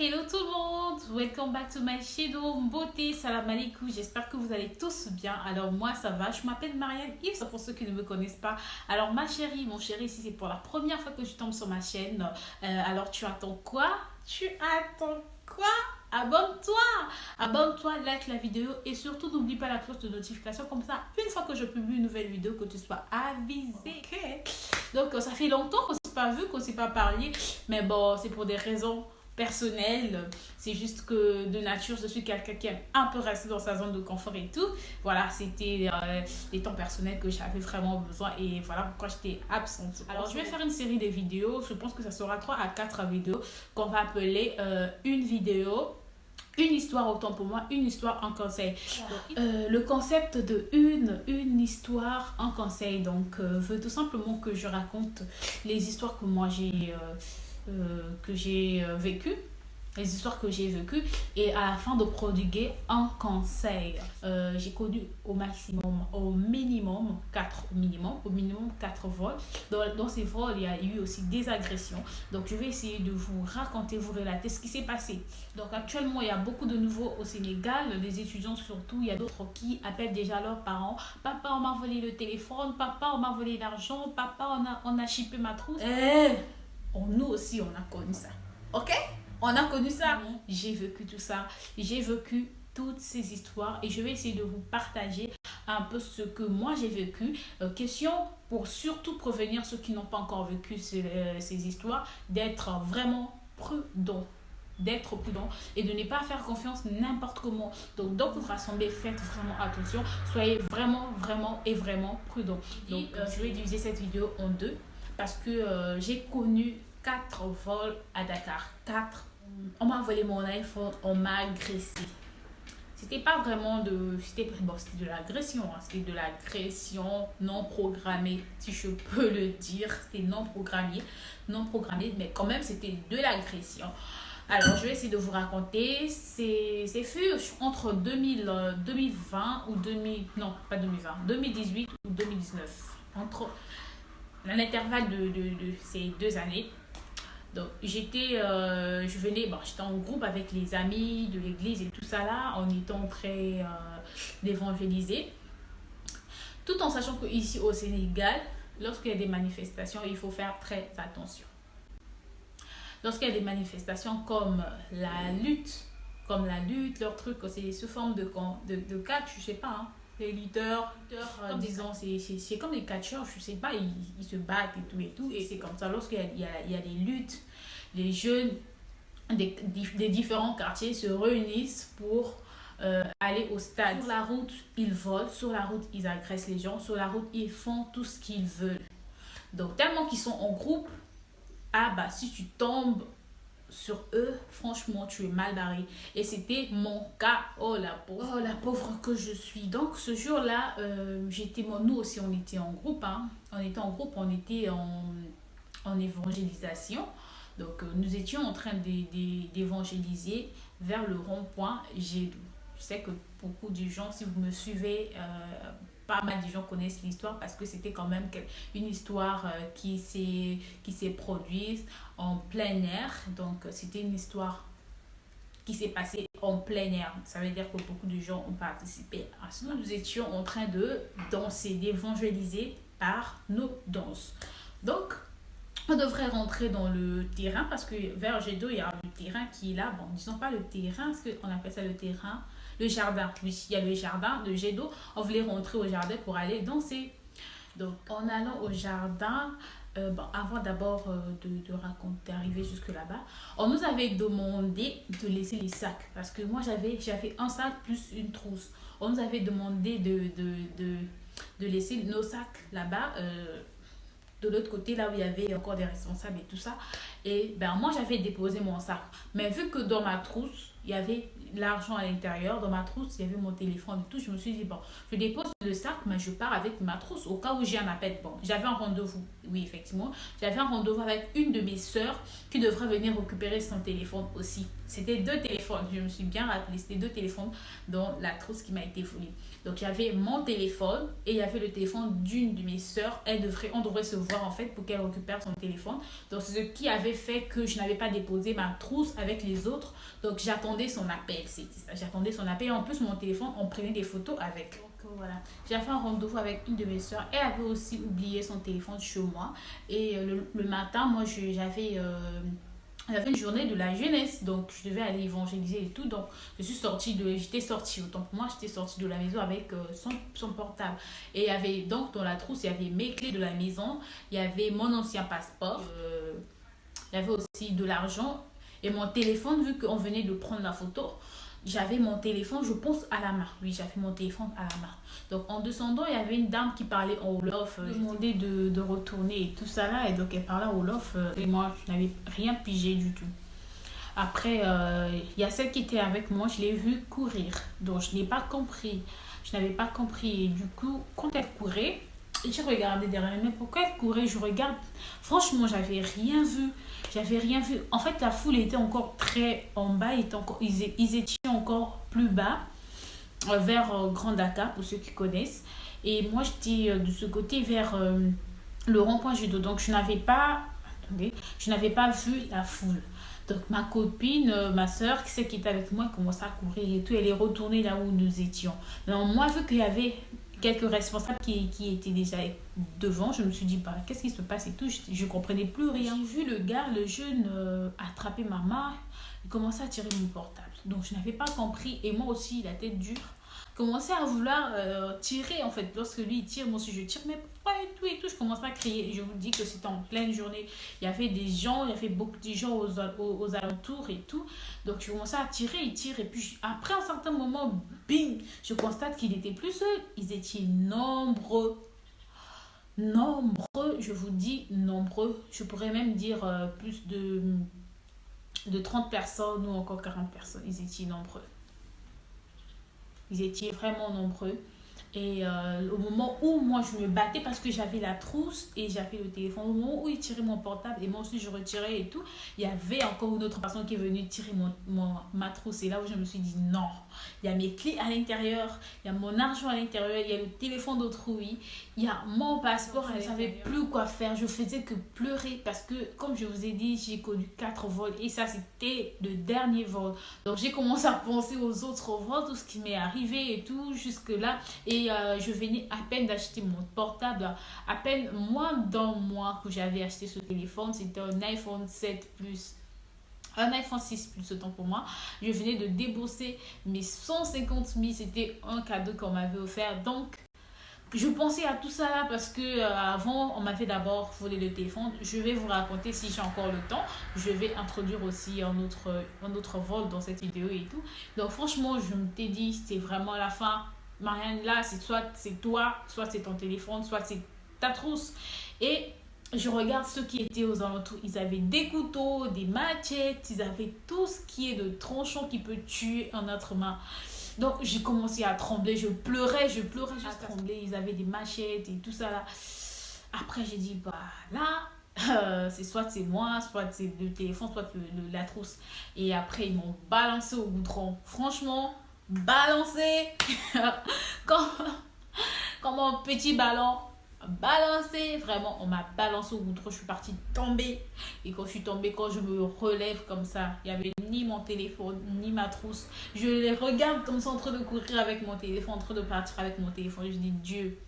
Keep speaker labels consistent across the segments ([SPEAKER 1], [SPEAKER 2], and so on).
[SPEAKER 1] Hello tout le monde, welcome back to my channel, beauté, salam alaikum, j'espère que vous allez tous bien. Alors moi ça va, je m'appelle Marianne Yves, pour ceux qui ne me connaissent pas. Alors ma chérie, mon chéri, si c'est pour la première fois que tu tombes sur ma chaîne, alors tu attends quoi? Abonne-toi, like la vidéo et surtout n'oublie pas la cloche de notification, comme ça une fois que je publie une nouvelle vidéo que tu sois avisé. Okay. Donc ça fait longtemps qu'on ne s'est pas vu, qu'on ne s'est pas parlé, mais bon c'est pour des raisons personnelles. C'est juste que de nature je suis quelqu'un qui aime un peu rester dans sa zone de confort et tout. Voilà, c'était les temps personnels que j'avais vraiment besoin et voilà pourquoi j'étais absente. Alors je vais faire une série de vidéos, je pense que ça sera 3 à 4 vidéos qu'on va appeler une vidéo, une histoire, autant pour moi, une histoire, un conseil. Le concept de une histoire, un conseil, donc veut tout simplement que je raconte les histoires que moi j'ai vécues, les histoires que j'ai vécues, et à la fin de prodiguer un conseil. J'ai connu au minimum 4 vols. Dans ces vols, il y a eu aussi des agressions. Donc je vais essayer de vous raconter, vous relater ce qui s'est passé. Donc actuellement, il y a beaucoup de nouveaux au Sénégal, les étudiants surtout. Il y a d'autres qui appellent déjà leurs parents. Papa, on m'a volé le téléphone. Papa, on m'a volé l'argent. Papa, on a chippé ma trousse. Nous aussi, on a connu ça. Ok? On a connu ça. J'ai vécu tout ça. J'ai vécu toutes ces histoires et je vais essayer de vous partager un peu ce que moi j'ai vécu. Question pour surtout prévenir ceux qui n'ont pas encore vécu ces histoires, d'être vraiment prudent. Et de ne pas faire confiance n'importe comment. Donc dans votre assemblée, faites vraiment attention. Soyez vraiment prudent. Donc je vais diviser cette vidéo en deux parce que j'ai connu 4 vols à Dakar. 4. On m'a volé mon iPhone, on m'a agressé. C'était pas vraiment c'était de l'agression. C'était de l'agression non programmée, si je peux le dire. C'était non programmé, mais quand même c'était de l'agression. Alors je vais essayer de vous raconter. C'est fut entre 2020 ou 2018 ou 2019. Entre l'intervalle de ces 2 années. Donc j'étais en groupe avec les amis de l'église et tout ça là, on était en train d'évangéliser, tout en sachant que ici au Sénégal, lorsqu'il y a des manifestations, il faut faire très attention. Lorsqu'il y a des manifestations comme la lutte, leur truc, c'est sous forme de catch, je sais pas, hein. Les lutteurs, disons, c'est comme les catcheurs, je sais pas, ils se battent et tout, et c'est comme ça. Lorsqu'il y a des luttes, les jeunes des différents quartiers se réunissent pour aller au stade. Sur la route, ils volent, sur la route, ils agressent les gens, sur la route, ils font tout ce qu'ils veulent. Donc, tellement qu'ils sont en groupe, si tu tombes sur eux, franchement tu es mal barré, et c'était mon cas. Oh la pauvre que je suis. Donc ce jour là nous aussi on était en groupe, hein. On était en évangélisation. Donc nous étions en train d'évangéliser vers le rond-point Gédou. Je sais que beaucoup de gens, si vous me suivez, pas mal de gens connaissent l'histoire parce que c'était quand même une histoire qui s'est produite en plein air. Donc c'était une histoire qui s'est passée en plein air. Ça veut dire que beaucoup de gens ont participé à cela. Nous étions en train de danser, d'évangéliser par nos danses. Donc on devrait rentrer dans le terrain parce que vers Gédo, il y a le terrain qui est là. Bon, disons pas le terrain, parce qu'on appelle ça le terrain. Le jardin, oui, il y a le jardin de Gédo. On voulait rentrer au jardin pour aller danser. Donc, en allant au jardin, avant d'abord d'arriver jusque là-bas, on nous avait demandé de laisser les sacs. Parce que moi, j'avais un sac plus une trousse. On nous avait demandé de laisser nos sacs là-bas, de l'autre côté, là où il y avait encore des responsables et tout ça. Et moi, j'avais déposé mon sac. Mais vu que dans ma trousse, il y avait l'argent à l'intérieur. Dans ma trousse, il y avait mon téléphone et tout. Je me suis dit, bon, je dépose le sac, mais je pars avec ma trousse au cas où j'ai un appel. Bon, j'avais un rendez-vous. Oui, effectivement. J'avais un rendez-vous avec une de mes sœurs qui devrait venir récupérer son téléphone aussi. C'était deux téléphones. Je me suis bien rappelé. C'était deux téléphones dans la trousse qui m'a été volée. Donc, il y avait mon téléphone et il y avait le téléphone d'une de mes sœurs. On devrait se voir en fait pour qu'elle récupère son téléphone. Donc, c'est ce qui avait fait que je n'avais pas déposé ma trousse avec les autres. Donc, j'attendais son appel. C'était ça. J'attendais son appel. Et en plus, mon téléphone, on prenait des photos avec. Donc, voilà. J'avais un rendez-vous avec une de mes sœurs. Elle avait aussi oublié son téléphone chez moi. Et le matin, moi, j'avais une journée de la jeunesse, donc je devais aller évangéliser et tout. Donc, j'étais sortie, autant pour moi, j'étais sortie de la maison avec son portable. Et il y avait, donc, dans la trousse, il y avait mes clés de la maison, il y avait mon ancien passeport, il y avait aussi de l'argent et mon téléphone, vu qu'on venait de prendre la photo. J'avais mon téléphone, je pense, à la main. Oui, j'avais mon téléphone à la main. Donc, en descendant, il y avait une dame qui parlait en Wolof. Je demandais de retourner et tout ça là. Et donc, elle parlait en Wolof. Et moi, je n'avais rien pigé du tout. Après, il y a celle qui était avec moi, je l'ai vue courir. Donc, je n'ai pas compris. Je n'avais pas compris. Et du coup, quand elle courait, j'ai regardé derrière. Mais pourquoi elle courait? Je regarde. Franchement, j'avais rien vu. J'avais rien vu. En fait, la foule était encore très en bas. Ils étaient encore plus bas, vers Grand Dakar, pour ceux qui connaissent. Et moi, j'étais de ce côté vers le rond-point judo. Donc, attendez, je n'avais pas vu la foule. Donc, ma copine, ma soeur, celle qui était avec moi, commençait à courir et tout. Elle est retournée là où nous étions. Alors, moi, vu qu'il y avait quelques responsables qui étaient déjà devant, je me suis dit, bah, qu'est-ce qui se passe et tout. Je ne comprenais plus rien. J'ai vu le jeune, attraper ma main et commencer à tirer mon portable. Donc, je n'avais pas compris. Et moi aussi, la tête dure, commençais à vouloir tirer en fait. Lorsque lui il tire, moi aussi je tire, mais pourquoi et tout, je commençais à crier. Et je vous dis que c'était en pleine journée, il y avait des gens, il y avait beaucoup de gens aux alentours et tout. Donc je commençais à tirer, il tire, et puis après un certain moment, bing, je constate qu'il n'était plus seul. Ils étaient nombreux, je vous dis nombreux. Je pourrais même dire plus de 30 personnes ou encore 40 personnes. Ils étaient nombreux. Ils étaient vraiment nombreux. Et au moment où moi je me battais parce que j'avais la trousse et j'avais le téléphone, au moment où ils tiraient mon portable et moi aussi je retirais et tout, il y avait encore une autre personne qui est venue tirer ma trousse. Et là où je me suis dit non, il y a mes clés à l'intérieur, il y a mon argent à l'intérieur, il y a le téléphone d'autrui, il y a mon passeport. Je ne savais plus quoi faire, je faisais que pleurer parce que comme je vous ai dit, j'ai connu 4 vols et ça c'était le dernier vol. Donc j'ai commencé à penser aux autres vols, tout ce qui m'est arrivé et tout jusque là. Et je venais à peine d'acheter mon portable, à peine moins d'un mois que j'avais acheté ce téléphone. C'était un iPhone 7 Plus, un iPhone 6 Plus autant pour moi. Je venais de débourser mes 150 000, c'était un cadeau qu'on m'avait offert. Donc, je pensais à tout ça là parce que avant, on m'avait d'abord volé le téléphone. Je vais vous raconter si j'ai encore le temps. Je vais introduire aussi un autre vol dans cette vidéo et tout. Donc, franchement, je me t'ai dit, c'est vraiment la fin. Marianne, là, soit c'est toi, soit c'est ton téléphone, soit c'est ta trousse. Et je regarde ceux qui étaient aux alentours. Ils avaient des couteaux, des machettes, ils avaient tout ce qui est de tranchant qui peut tuer un être humain. Donc, j'ai commencé à trembler, je pleurais juste à trembler. Ils avaient des machettes et tout ça là. Après, j'ai dit, bah là, c'est moi, soit c'est le téléphone, soit la trousse. Et après, ils m'ont balancé au goudron. Franchement, balancé comme, comme un petit ballon. Balancé, vraiment, on m'a balancé au goudron. Je suis partie tomber. Et quand je suis tombée, quand je me relève comme ça, il n'y avait ni mon téléphone, ni ma trousse. Je les regarde comme ça en train de courir avec mon téléphone, en train de partir avec mon téléphone. Je dis Dieu.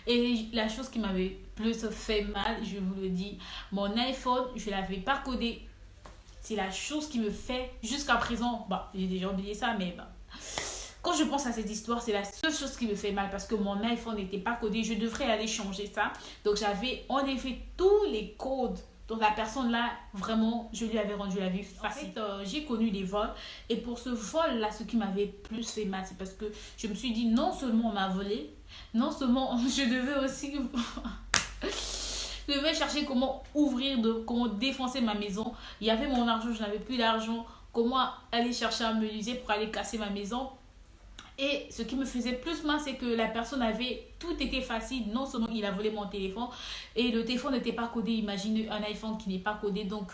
[SPEAKER 1] Et la chose qui m'avait plus fait mal, je vous le dis, mon iPhone, je ne l'avais pas codé. C'est la chose qui me fait jusqu'à présent. Bah, j'ai déjà oublié ça, mais bah, quand je pense à cette histoire, c'est la seule chose qui me fait mal parce que mon iPhone n'était pas codé. Je devrais aller changer ça. Donc, j'avais en effet tous les codes. Donc, la personne là, vraiment, je lui avais rendu la vie facile. En fait, j'ai connu des vols. Et pour ce vol-là, ce qui m'avait plus fait mal, c'est parce que je me suis dit, non seulement on m'a volé, non seulement je devais aussi... Je devais chercher comment comment défoncer ma maison. Il y avait mon argent, je n'avais plus d'argent. comment aller chercher un menuisier pour aller casser ma maison. Et ce qui me faisait plus mal, c'est que la personne avait tout était facile. Non seulement il a volé mon téléphone et le téléphone n'était pas codé. Imaginez un iPhone qui n'est pas codé. Donc,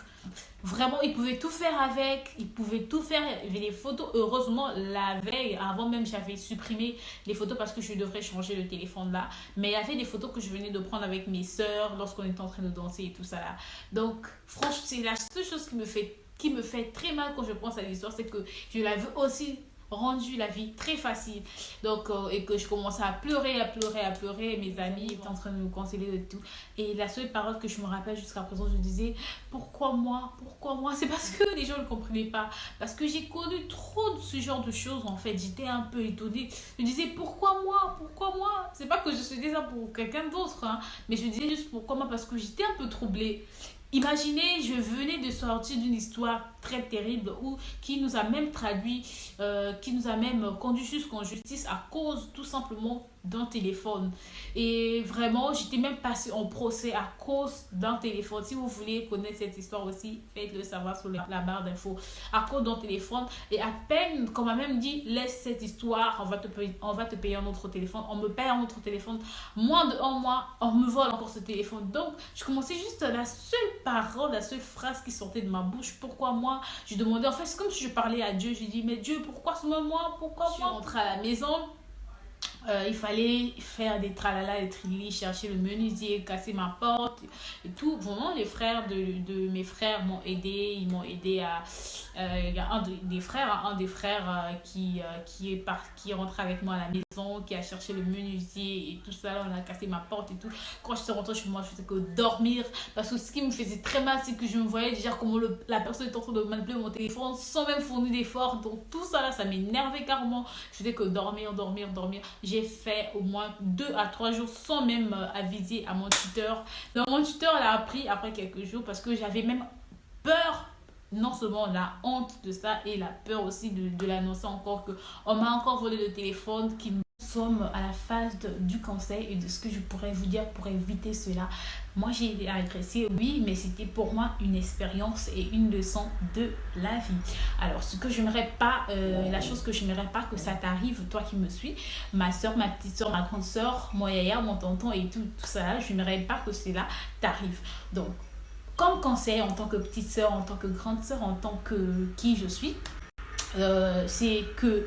[SPEAKER 1] vraiment, il pouvait tout faire avec. Il pouvait tout faire. Il y avait les photos. Heureusement, la veille, avant même, j'avais supprimé les photos parce que je devrais changer le téléphone là. Mais il y avait des photos que je venais de prendre avec mes sœurs lorsqu'on était en train de danser et tout ça là. Donc, franchement, c'est la seule chose qui me fait très mal quand je pense à l'histoire, c'est que je l'avais aussi rendu la vie très facile. Donc, et que je commençais à pleurer, à pleurer, à pleurer. Mes amis étaient en train de me conseiller et tout. Et la seule parole que je me rappelle jusqu'à présent, je disais, pourquoi moi? Pourquoi moi? C'est parce que les gens ne comprenaient pas. Parce que j'ai connu trop de ce genre de choses, en fait. J'étais un peu étonnée. Je disais, pourquoi moi? Pourquoi moi? C'est pas que je faisais ça pour quelqu'un d'autre, hein, mais je disais juste pourquoi moi, parce que j'étais un peu troublée. Imaginez, je venais de sortir d'une histoire très terrible où, qui nous a même traduit, qui nous a même conduit jusqu'en justice à cause tout simplement d'un téléphone. Et vraiment, j'étais même passée en procès à cause d'un téléphone. Si vous voulez connaître cette histoire aussi, faites-le savoir sur la barre d'infos. À cause d'un téléphone. Et à peine qu'on m'a même dit, laisse cette histoire, on va te payer un autre téléphone. On me paye un autre téléphone. Moins de un mois, on me vole encore ce téléphone. Donc, je commençais juste la seule parole, la seule phrase qui sortait de ma bouche. Pourquoi moi? Je demandais, en fait, c'est comme si je parlais à Dieu. Je dis, mais Dieu, pourquoi seulement moi? Pourquoi moi? Je suis rentrée à la maison. Il fallait faire des tralala, des trilili, chercher le menuisier, casser ma porte et tout. Vraiment, les frères de mes frères m'ont aidé. Ils m'ont aidé à. Il y a un des frères qui est rentré avec moi à la maison, qui a cherché le menuisier et tout ça. Là, on a cassé ma porte et tout. Quand je suis rentrée chez moi, je faisais que dormir. Parce que ce qui me faisait très mal, c'est que je me voyais déjà comment la personne était en train de manipuler mon téléphone sans même fournir d'efforts. Donc, tout ça là, ça m'énervait carrément. Je faisais que dormir, dormir, dormir. J'ai fait au moins 2 à 3 jours sans même aviser à mon tuteur. Donc, mon tuteur l'a appris après quelques jours parce que j'avais même peur, non seulement la honte de ça et la peur aussi de l'annoncer encore, que on m'a encore volé le téléphone. Qui nous sommes à la phase du conseil et de ce que je pourrais vous dire pour éviter cela. Moi, j'ai été agressée, oui, mais c'était pour moi une expérience et une leçon de la vie. Alors, ce que j'aimerais pas, la chose que j'aimerais pas que ça t'arrive, toi qui me suis, ma soeur, ma petite soeur, ma grande soeur, mon yaya, mon tonton et tout ça, j'aimerais pas que cela t'arrive. Donc, comme conseil en tant que petite soeur, en tant que grande soeur, en tant que qui je suis, c'est que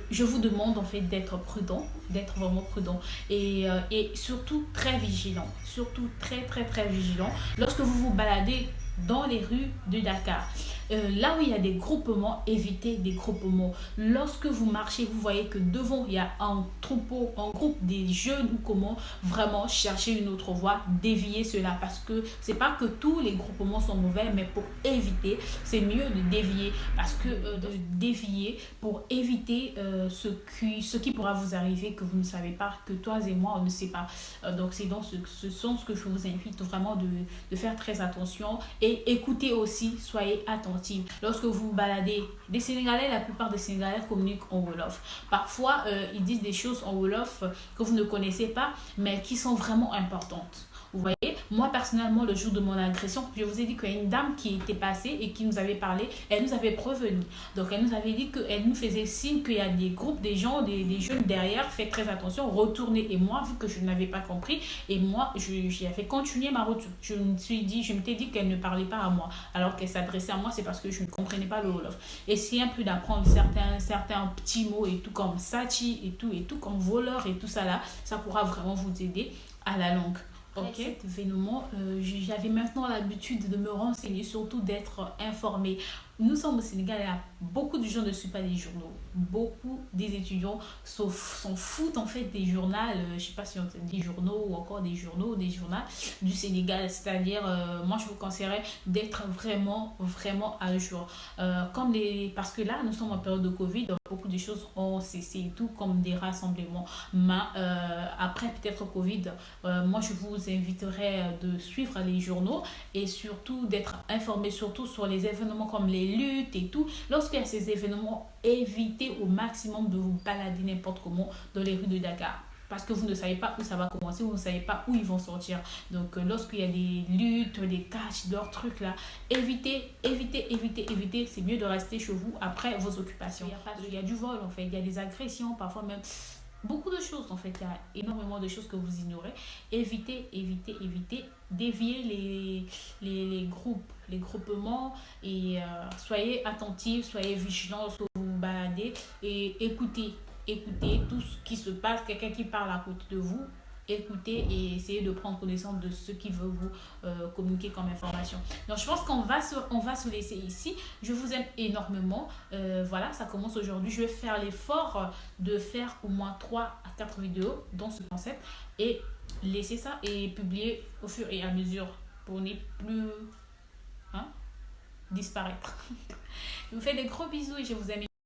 [SPEAKER 1] je vous demande en fait d'être prudent, d'être vraiment prudent et surtout très vigilant, surtout très très très vigilant lorsque vous vous baladez dans les rues de Dakar. Là où il y a des groupements, évitez des groupements. Lorsque vous marchez, vous voyez que devant il y a un troupeau, un groupe des jeunes ou comment, vraiment chercher une autre voie, dévier cela parce que c'est pas que tous les groupements sont mauvais, mais pour éviter, c'est mieux de dévier parce que de dévier pour éviter ce qui pourra vous arriver que vous ne savez pas, que toi et moi on ne sait pas. Donc c'est dans ce sens que je vous invite vraiment de faire très attention et écoutez aussi, soyez attentifs. Lorsque vous vous baladez, les Sénégalais, la plupart des Sénégalais communiquent en Wolof. Parfois, ils disent des choses en Wolof que vous ne connaissez pas, mais qui sont vraiment importantes. Vous voyez, moi personnellement, le jour de mon agression, je vous ai dit qu'il y a une dame qui était passée et qui nous avait parlé, elle nous avait prévenu. Donc elle nous avait dit qu'elle nous faisait signe qu'il y a des groupes, des gens, des jeunes derrière, faites très attention, retournez. Et moi, vu que je n'avais pas compris, et moi, j'avais continué ma route. Je m'étais dit qu'elle ne parlait pas à moi, alors qu'elle s'adressait à moi, c'est parce que je ne comprenais pas le Wolof. Essayez un peu d'apprendre certains petits mots et tout comme Sachi et tout comme voleur et tout ça là, ça pourra vraiment vous aider à la langue. Avec cet événement, j'avais maintenant l'habitude de me renseigner, surtout d'être informée. Nous sommes au Sénégal, beaucoup de gens ne suivent pas les journaux. Beaucoup des étudiants s'en foutent en fait des journaux, je ne sais pas si on dit journaux ou encore des journaux, des journaux du Sénégal. C'est-à-dire, moi je vous conseillerais d'être vraiment, vraiment à jour. Parce que là, nous sommes en période de Covid, donc beaucoup de choses ont cessé et tout, comme des rassemblements. Mais après peut-être Covid, moi je vous inviterais de suivre les journaux et surtout d'être informé surtout sur les événements comme les luttes et tout. Lorsqu'il y a ces événements, évitez au maximum de vous balader n'importe comment dans les rues de Dakar. parce que vous ne savez pas où ça va commencer, vous ne savez pas où ils vont sortir. Donc, lorsqu'il y a des luttes, des catchs, d'autres trucs là, évitez. C'est mieux de rester chez vous après vos occupations. Il y a du vol en fait, il y a des agressions, parfois même beaucoup de choses en fait. Il y a énormément de choses que vous ignorez. Évitez. Déviez les groupes, les groupements et soyez attentifs, soyez vigilants lorsque vous vous baladez et écoutez tout ce qui se passe, quelqu'un qui parle à côté de vous. Écoutez et essayez de prendre connaissance de ce qu'il veut vous communiquer comme information. Donc je pense on va se laisser ici. Je vous aime énormément. Voilà, ça commence aujourd'hui. Je vais faire l'effort de faire au moins 3 à 4 vidéos dans ce concept et laisser ça et publier au fur et à mesure pour ne plus disparaître. Je vous fais des gros bisous et je vous aime.